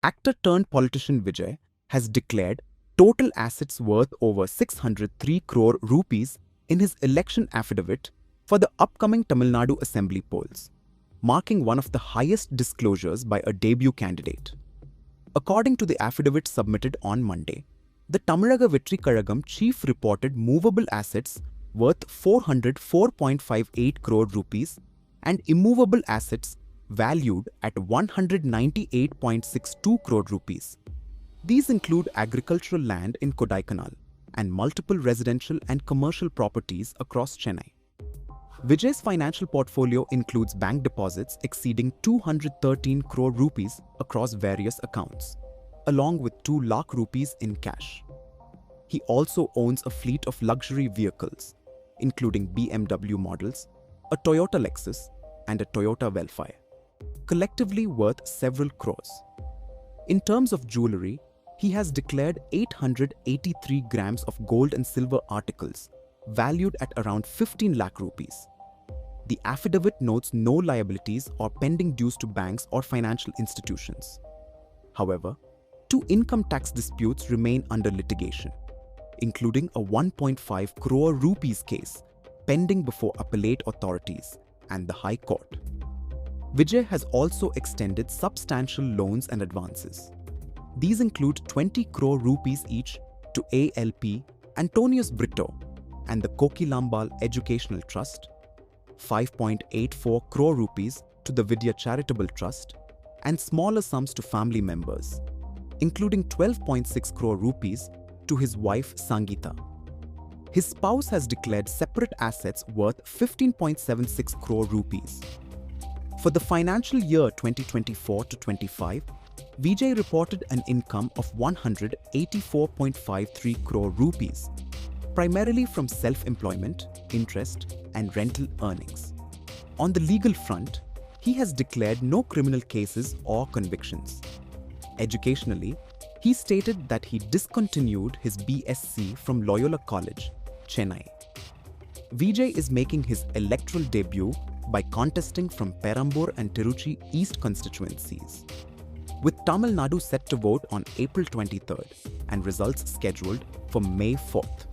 actor-turned-politician Vijay has declared total assets worth over 603 crore rupees in his election affidavit for the upcoming Tamil Nadu Assembly polls, marking one of the highest disclosures by a debut candidate. According to the affidavit submitted on Monday, the Tamilaga Vettri Kazhagam chief reported movable assets worth 404.58 crore rupees and immovable assets valued at 198.62 crore rupees. These include agricultural land in Kodaikanal and multiple residential and commercial properties across Chennai. Vijay's financial portfolio includes bank deposits exceeding 213 crore rupees across various accounts, along with 2 lakh rupees in cash. He also owns a fleet of luxury vehicles, including BMW models, a Toyota Lexus, and a Toyota Vijay, collectively worth several crores. In terms of jewelry, he has declared 883 grams of gold and silver articles, valued at around 15 lakh rupees. The affidavit notes no liabilities or pending dues to banks or financial institutions. However, 2 income tax disputes remain under litigation, including a 1.5 crore rupees case pending before appellate authorities and the High Court. Vijay has also extended substantial loans and advances. These include 20 crore rupees each to ALP Antonius Brito and the Kokilambal Educational Trust, 5.84 crore rupees to the Vijay Charitable Trust, and smaller sums to family members, including 12.6 crore rupees to his wife Sangeeta. His spouse has declared separate assets worth 15.76 crore rupees. For the financial year 2024 to 25, Vijay reported an income of 184.53 crore rupees, primarily from self-employment, interest, and rental earnings. On the legal front, he has declared no criminal cases or convictions. Educationally, he stated that he discontinued his BSc from Loyola College, Chennai. Vijay is making his electoral debut by contesting from Perambur and Tiruchi East constituencies, with Tamil Nadu set to vote on April 23rd and results scheduled for May 4th.